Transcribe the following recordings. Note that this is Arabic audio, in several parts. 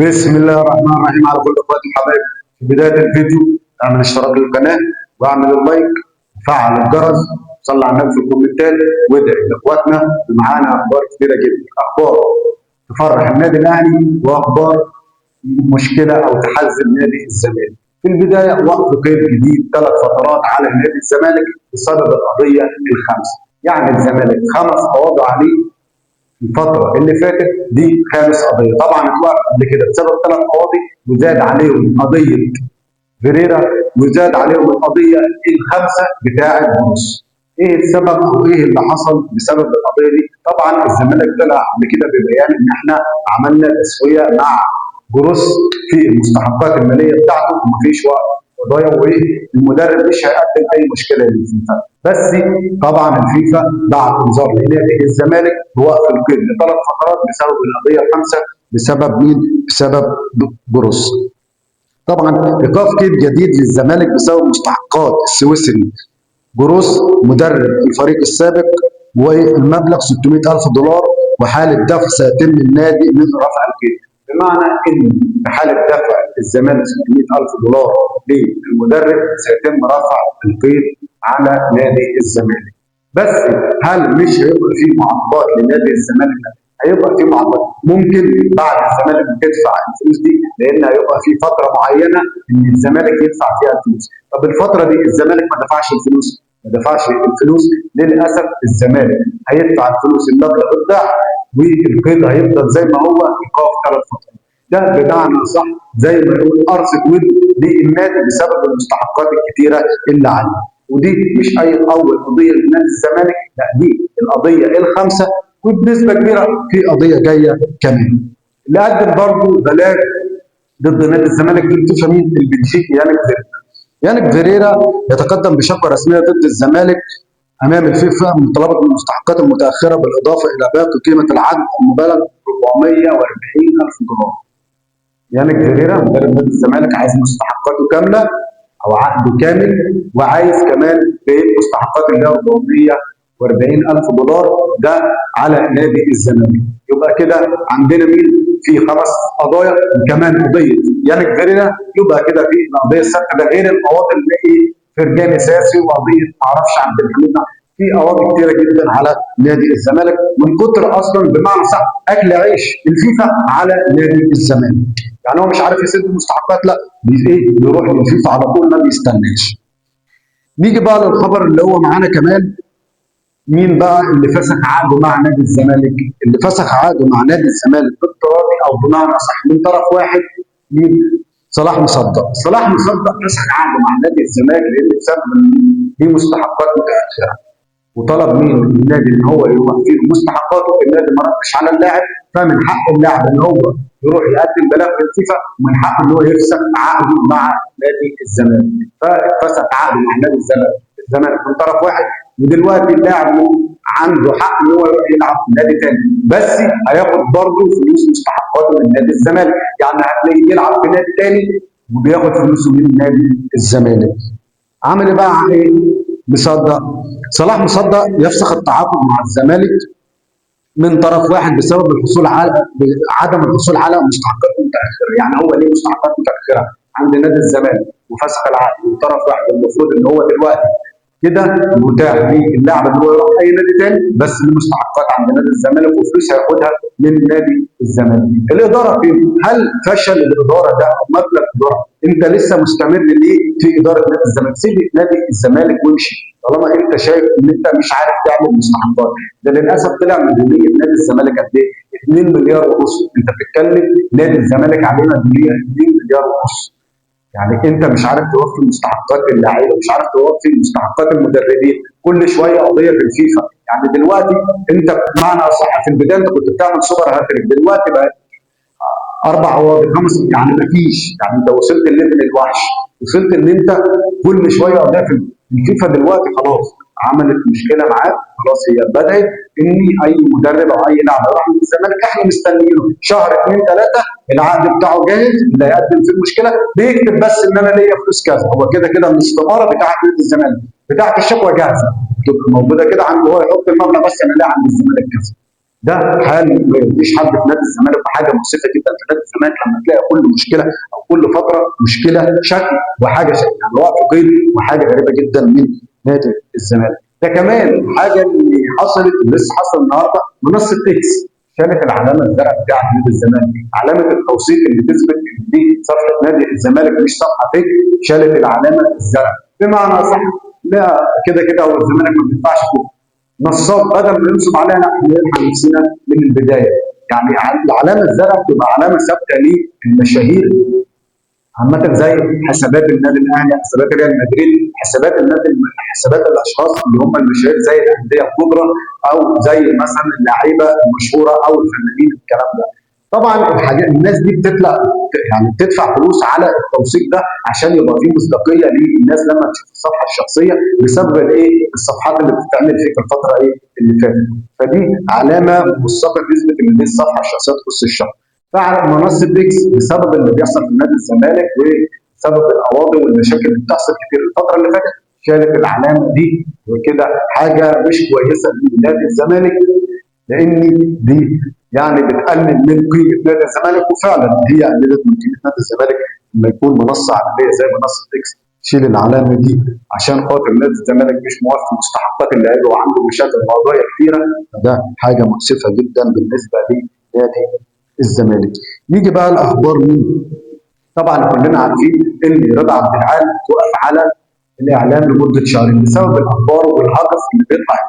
بسم الله الرحمن الرحيم على كل اخواتي الحبايب. في بدايه الفيديو اعمل اشتراك للقناه واعمل اللايك وفعل الجرس. صلي على النبي في الكومنتات وادعي لاخواتنا. معانا اخبار كثيره جدا، اخبار تفرح النادي الاهلي واخبار مشكله او تحزن نادي الزمالك. في البدايه وقف قيد جديد 3 فترات على نادي الزمالك بسبب القضيه الخامسه، يعني الزمالك 5 قواضي عليه الفترة اللي فاتت، دي خامس قضية. طبعا اتوقف قبل كده بسبب 3 قواضي وزاد عليهم قضية فيريرا وزاد عليهم القضية الخامسة بتاعة بونص. ايه السبب او ايه اللي حصل بسبب القضية دي؟ طبعا الزمالك طلع قبل كده ببيان ان احنا عملنا تسوية مع جروس في المستحقات المالية بتاعته ومفيش وقت قضايا، والمدرب مش هيقدم اي مشكله للفيفا. بس طبعا الفيفا بعت انذار لنادي الزمالك بوقف القيد ل3 فترات بسبب القضيه الخامسه. بسبب مين؟ بسبب بروس. طبعا ايقاف قيد جديد للزمالك بسبب مستحقات السويسري جروس مدرب الفريق السابق، والمبلغ 600,000 دولار، وحالة دفع سيتم النادي من رفع القيد. بمعنى ان في حالة دفع الزمالك 600,000 دولار للمدرب سيتم رفع القيد على نادي الزمالك. بس هل مش هيبقى في معاقبات لنادي الزمالك؟ لا، هيبقى في معاقبات. ممكن بعد الزمالك تدفع الفلوس دي، لان هيبقى في فتره معينه ان الزمالك يدفع فيها الفلوس. طب الفتره دي الزمالك ما دفعش الفلوس، للاسف الزمالك هيدفع الفلوس المبلغ الضعف، والقيد هيفضل زي ما هو ايقاف 3 فترات. ده بمعنى صح زي ما يقول قرصة ود للنادي بسبب المستحقات الكتيره اللي عليه. ودي مش اي اول قضيه لنادي الزمالك، لا دي القضيه الخامسه، وبنسبه كبيره في قضيه جايه كمان. اللي قدم برضه بلاغ ضد نادي الزمالك في المستشفى مين؟ البلجيكي يانك فيريرا يتقدم بشكوى رسميه ضد الزمالك امام الفيفا مطالبه بالمستحقات المتاخره بالاضافه الى باقي قيمه العقد المبالغ 440,000 دولار. يانك فيريرا مدرب نادي الزمالك عايز مستحقاته كامله او عقده كامل، وعايز كمان بقيه مستحقات اللي هي 440,000 دولار ده على نادي الزمالك. يبقى كده عندنا مين؟ في 5 قضايا وكمان قضيه يانك فيريرا. يبقى كده في القضيه السابقه، ده غير القواضي اللي ايه فرجاني ساسي وقضيه معرفش عبد الحميد. في قواضي كتيره جدا على نادي الزمالك من كتر اصلا بمعنى صح اكل عيش الفيفا على نادي الزمالك. يعني هو مش عارف يسد المستحقات، لا بيروح للفيفا على طول ما بيستناش. نيجي بقى للخبر اللي هو معانا كمان. مين بقى اللي فسخ عقده مع نادي الزمالك؟ اللي فسخ عقده مع نادي الزمالك بالتراضي او بمعنى اصح من طرف واحد، مين؟ صلاح مصدق. صلاح مصدق فسخ عقده مع نادي الزمالك لان بسبب دي مستحقات متاخره، وطلب مين من النادي ان هو يوفي له مستحقاته. النادي ما ردش على اللاعب، فمن حق اللاعب ان هو يروح يقدم بلاغ في الفيفا، ومن حقه ان هو يفسخ عقده مع نادي الزمالك. ففسخ عقده مع نادي الزمالك من طرف واحد، ودلوقتي اللاعب عنده حق ان هو يروح يلعب في نادي تاني، بس هياخد برضه فلوس مستحقاته من نادي الزمالك. يعني هتلاقيه بيلعب في نادي تاني وبياخد فلوسه من نادي الزمالك. عمل ايه بقى؟ ايه؟ مصدق. صلاح مصدق يفسخ التعاقد مع الزمالك من طرف واحد بسبب الحصول على عدم الحصول على مستحقات متاخره. يعني هو ليه مستحقات متاخره عند نادي الزمالك وفسخ العقد من طرف واحد، المفروض ان هو دلوقتي كده متاح للاعب ان هو يروح اي نادي تاني، بس المستحقات عند نادي الزمالك وفلوس هياخدها من نادي الزمالك. الاداره فين؟ هل فشل الاداره ده او مبلغ الاداره؟ انت لسه مستمر ليه في اداره نادي الزمالك؟ سيب نادي الزمالك وامشي طالما انت شايف ان انت مش عارف تعمل مستحقات. ده للاسف طلع مديونيه نادي الزمالك قد ايه؟ 2 مليار ونص. انت بتتكلم نادي الزمالك عليه مديونيه 2 مليار ونص. يعني انت مش عارف توفي مستحقات اللعيبه، مش عارف توفي مستحقات المدربين، كل شويه قضيه في الفيفا. يعني دلوقتي انت بمعنى اصح في البدايه انت كنت بتعمل سوبر هاتريك، دلوقتي بقى 4 قواضي 5، يعني ما فيش. يعني انت وصلت الليفل الوحش، وصلت ان انت كل شويه قضيه في الفيفا. دلوقتي خلاص عملت مشكله معاك، خلاص هي بدات ان اي مدرب او اي لاعب يروح من الزمالك احنا مستنيينه شهر 2 3 العقد بتاعه جاهز، اللي هيقدم فيه المشكله بيكتب بس ان انا ليا فلوس كذا. هو كده كده الاستماره بتاعت نادي الزمالك بتاعت الشكوى جاهزه، تبقى موجوده كده عنده، هو يحط المبلغ بس انا ليه عند الزمالك كذا. ده حال ما يرضيش حد في نادي الزمالك، وحاجه مؤسفه جدا في نادي الزمالك لما تلاقي كل مشكله او كل فتره مشكله شكل وحاجه شكل، يعني وقت قيد وحاجه غريبه جدا من نادي الزمالك. ده كمان حاجه اللي حصلت اللي لسه حصل النهارده، منصه اكس شالت العلامه الزرقاء بتاعت نادي الزمالك، علامه التوثيق اللي تثبت ان دي صفحه نادي الزمالك مش صفحه فيك، شالت العلامه الزرقاء. بمعنى صح، لا كده كده هو الزمالك ما بيدفعش فلوس، نصاب بدل ما ينصب علينا احنا نلحق نفسنا من البدايه. يعني العلامه الزرقاء بتبقى علامه ثابته للمشاهير عامة، زي حسابات النادي الاهلي، حسابات ريال مدريد، حسابات النادي، حسابات الاشخاص اللي هم المشاهير زي الانديه الكبرى او زي مثلا اللعيبه المشهوره او الفنانين الكلام ده. طبعا الحاجات الناس دي بتطلع يعني بتدفع فلوس على التوثيق ده عشان يبقى فيه مصداقيه للناس لما تشوف الصفحه الشخصيه بسبب الايه الصفحات اللي بتتعمل فيك الفتره اللي فاتت. فدي علامه موثقه تثبت ان دي الصفحه الشخصيه تخص الشخص. فعلا منصه اكس بسبب اللي بيحصل في نادي الزمالك وبسبب القواضي والمشاكل اللي بتحصل كتير الفتره اللي فاتت شالت العلامه دي، وكده حاجه مش كويسه لنادي الزمالك، لان دي يعني بتقلل من قيمه نادي الزمالك، وفعلا هي قللت من قيمه نادي الزمالك لما يكون منصه عالميه زي منصه اكس تشيل العلامه دي عشان خاطر نادي الزمالك مش موفي مستحقات اللعيبه وعنده مشاكل قضايا كثيره. فده حاجه مؤسفه جدا بالنسبه لنادي الزمالك. نيجي بقى الاخبار مين؟ طبعا كلنا عارفين ان رضا عبد العال توقف على الاعلام لمده شهرين بسبب الاخبار والهجس اللي بيطلع.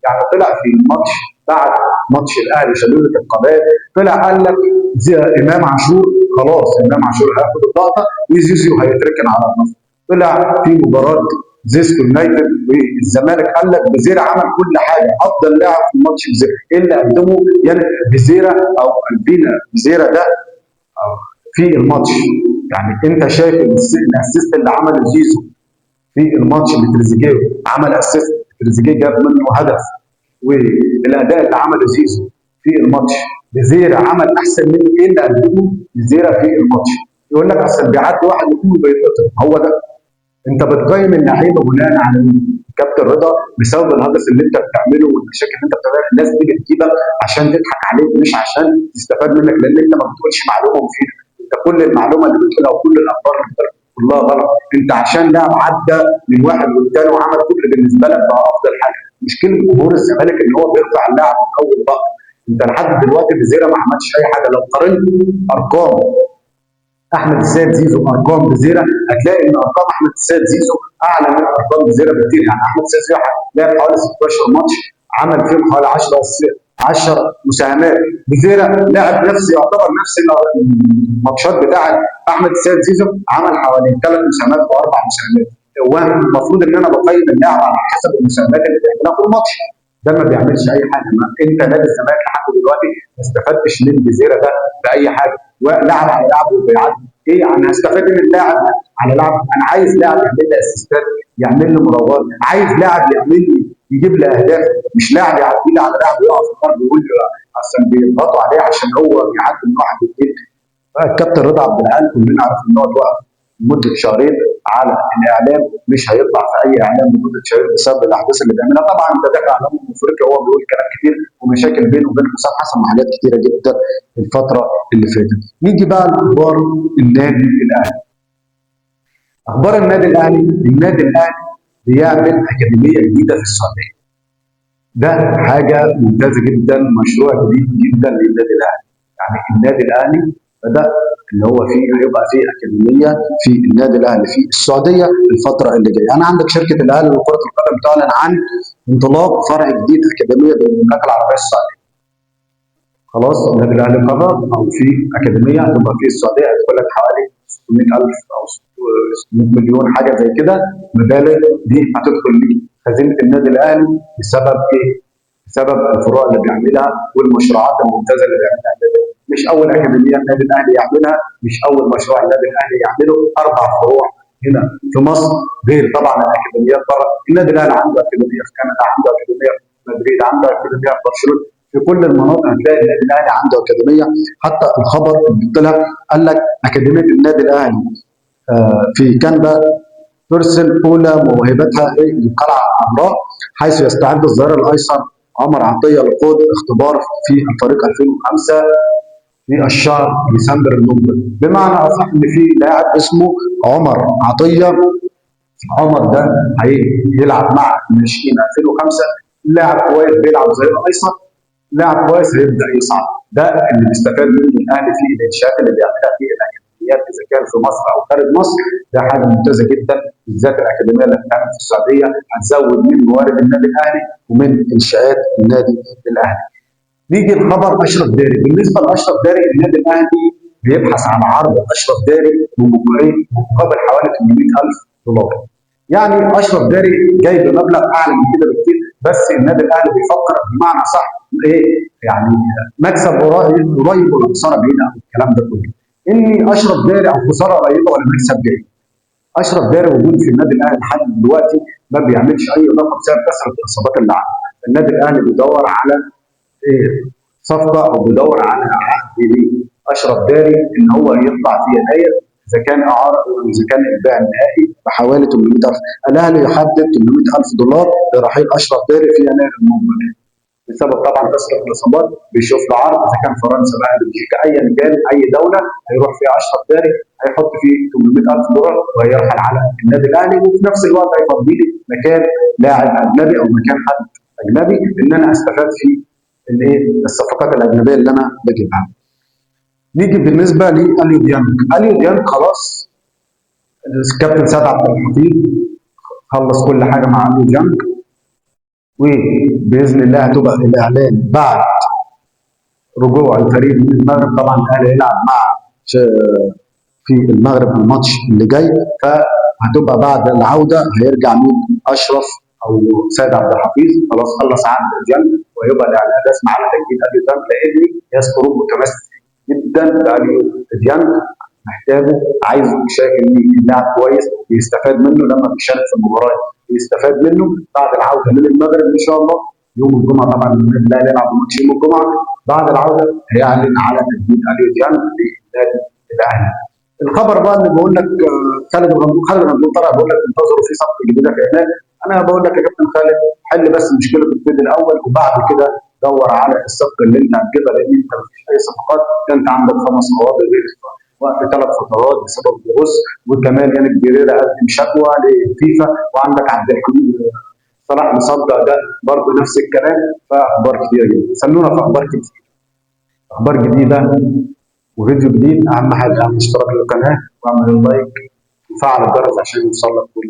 يعني طلع في الماتش بعد ماتش الاهلي شلوله القبائل، طلع قال لك امام عاشور خلاص، امام عاشور هياخد الضغطه وزيزو هيتركن على النصر. طلع في مباراه زيسكو يونايتد والزمالك قال لك بزيرة عمل كل حاجه، افضل لاعب في الماتش بزيرة، ايه اللي قدمه يعني بزيرة او الفينا بزيرة ده في الماتش. يعني انت شايف الاسيست اللي عمله زيزو في الماتش لتريزيجيه، عمل اسيست تريزيجيه جاب منه هدف، والاداء اللي عمله زيزو في الماتش بزيرة عمل احسن منه، ايه اللي قدمه بزيرة في الماتش؟ يقول لك اصل بيعدي واحد واثنين وبيتقطع، هو ده. انت بتقيم اللعيبه بناء على كابتن رضا بسبب الهجس اللي انت بتعمله والمشاكل اللي انت بتعملها. الناس دي بتجيبك عشان تضحك عليك مش عشان تستفاد منك، لان انت ما بتقولش معلومه مفيده، انت كل المعلومه اللي بتقولها وكل الاخبار اللي بتقولها كلها غلط. انت عشان لاعب عدى من واحد والتاني وعمل كل بالنسبه لك بقى افضل حاجه. مشكله جمهور الزمالك ان هو بيرفع اللاعب من اول ضغط. انت لحد دلوقتي بزيرة ما عملش اي حاجه. لو قارنت ارقام احمد السيد زيزو ارقام بزيرة هتلاقي ان ارقام احمد السيد زيزو اعلى من ارقام بزيرة بكتير. يعني احمد السيد زيزو لعب حوالي 16 ماتش عمل فيهم حوالي 10 مساهمات، بزيرة لعب نفس يعتبر نفس الماتشات بتاعت احمد السيد زيزو، عمل حوالي 3 مساهمات و4 مساهمات. والمفروض ان انا بقيم اللاعب على حسب المساهمات اللي بيعملها في الماتش. ده ما بيعملش اي حاجه. ما انت نادي الزمالك لحد دلوقتي ما استفدتش من بزيرة ده باي حاجه، ولاعب على لاعب وبيعدي. ايه انا هستفاد من اللاعب على لاعب؟ انا عايز لاعب يعمل لي اسيستات، يعمل لي مراوغات، عايز لاعب يعمل لي يجيب لي اهداف، مش لاعب يعدي لي على لاعب يقف في الارض ويقول لي اصلا بيضغطوا عليه عشان هو بيعدي من واحد واثنين. الكابتن رضا عبد العال كلنا عارفين ان هو اتوقف لمده شهرين على الاعلام، مش هيطلع في اي اعلام لمده شهرين بسبب الاحداث اللي بيعملها. طبعا ده دافع اعلام من افريقيا، هو بيقول كلام كتير ومشاكل بينه وبين حسام حسن وحاجات كتيره جدا الفتره اللي فاتت. نيجي بقى لاخبار النادي الاهلي. اخبار النادي الاهلي، النادي الاهلي بيعمل اكاديميه جديده في السعوديه. ده حاجه ممتازه جدا، مشروع جديد جدا للنادي الاهلي. يعني النادي الاهلي بدا اللي هو فيه هيبقى فيه اكاديميه في النادي الاهلي في السعوديه الفتره اللي جايه. انا عندك شركه الاهلي لكره القدم تعلن عن انطلاق فرع جديد اكاديميه بالمملكه العربيه السعوديه. خلاص النادي الاهلي قرر او في اكاديميه هتبقى في السعوديه هتدخل لك حوالي 600,000 او 600 مليون حاجه زي كده. مبالغ دي هتدخل لخزينه النادي الاهلي بسبب ايه؟ بسبب الفروع اللي بيعملها والمشروعات الممتازه اللي بيعملها النادي. مش اول اكاديميه النادي الاهلي يعملها، مش اول مشروع النادي الاهلي يعمله، 4 فروع هنا في مصر غير طبعا الاكاديميات بره. النادي الاهلي عنده اكاديميه في كندا، عنده اكاديميه في مدريد، عنده اكاديميه في برشلونه، في كل المناطق هتلاقي النادي الاهلي عنده اكاديميه. حتى الخبر اللي طلع قال لك اكاديميه النادي الاهلي في كندا ترسل اولى موهبتها للقلعه الحمراء، حيث يستعد الظهير الايسر عمر عطيه لخوض اختبار في الفريق 2005 في الشهر ديسمبر المقبل. بمعنى اصح ان في لاعب اسمه عمر عطيه. عمر ده هيلعب مع الناشئين 2005. لاعب كويس بيلعب زي الايسر، لاعب كويس هيبدا يصعد. ده اللي بيستفاد منه الاهلي في الانشاءات اللي بيعملها في الاكاديميات اذا كان في مصر او خارج مصر. ده حاجه ممتازه جدا، بالذات الاكاديميه اللي بتتعمل في السعوديه هتزود من موارد النادي الاهلي ومن انشاءات النادي الاهلي. نيجي لخبر اشرف داري. بالنسبه لاشرف داري، النادي الاهلي بيبحث عن عرض اشرف داري بمقابل حوالي 800,000 دولار. يعني اشرف داري جاي بمبلغ اعلى من كده بكتير، بس النادي الاهلي بيفكر بمعنى صح ايه، يعني مكسب قريب ولا خساره بعيده عن الكلام ده كله. اني اشرف داري او خساره قريبه ولا مكسب بعيد. اشرف داري وجود في النادي الاهلي لحد دلوقتي ما بيعملش اي اضافه بسبب كثره الاصابات اللي عنده. النادي الاهلي بيدور على صفقه او بيدور على عقد لاشرف داري ان هو يطلع في يناير، اذا كان اعاره او اذا كان البيع النهائي بحوالي 800,000. الاهلي يحدد 800,000 دولار لرحيل اشرف داري في يناير المقبل. بسبب طبعا كثره الاصابات بيشوف له عرض، اذا كان فرنسا بقى بلجيكا ايا كان اي دوله هيروح فيها اشرف داري هيحط فيه 800,000 دولار وهيرحل على النادي الاهلي، وفي نفس الوقت هيفضي لي مكان لاعب اجنبي او مكان حد اجنبي ان انا استفاد فيه الايه الصفقات الاجنبيه اللي انا بجيبها. نيجي بالنسبه لاليو ديانج. اليو ديانج خلاص الكابتن سيد عبد الحفيظ خلص كل حاجه مع اليو ديانج، وباذن الله هتبقى الاعلان بعد رجوع الفريق من المغرب. طبعا الاهلي هيلعب مع في المغرب الماتش اللي جاي، فهتبقى بعد العوده هيرجع مين؟ اشرف او سيد عبد الحفيظ خلاص خلص عقد ديانج، ويبقى الاعلان رسمي على تجديد اليو ديانج، لاني يذكر متمسك جدا باليو ديانج، محتاجه، عايزه، شايف ان اللاعب كويس بيستفاد منه لما بيشارك في المباراه، بيستفاد منه بعد العوده من المغرب ان شاء الله يوم الجمعه. طبعا النادي الاهلي يلعب ماتش يوم الجمعه، بعد العوده هيعلن على تجديد اليو ديانج للنادي الاهلي. الخبر بقى اللي بقول لك خالد الغندور طلع بيقول لك انتظروا في صفقه جديده في هناك. انا بقول لك يا كابتن خالد حل بس مشكله الفيد الاول، وبعد كده دور على الصفقه اللي انت هتجيبها، لان انت مفيش اي صفقات. انت عندك 5 قواضي غير وقف 3 فترات بسبب الغص، وكمان يانك جريرة قدم شكوى للفيفا، وعندك عبد الحميد صلاح مصدق ده برضه نفس الكلام. فاخبار كتير جدا، سمونا في اخبار كتير، اخبار جديده وفيديو جديد. اهم حاجه اعمل اشتراك للقناه واعمل اللايك وفعل الجرس عشان يوصل لك كل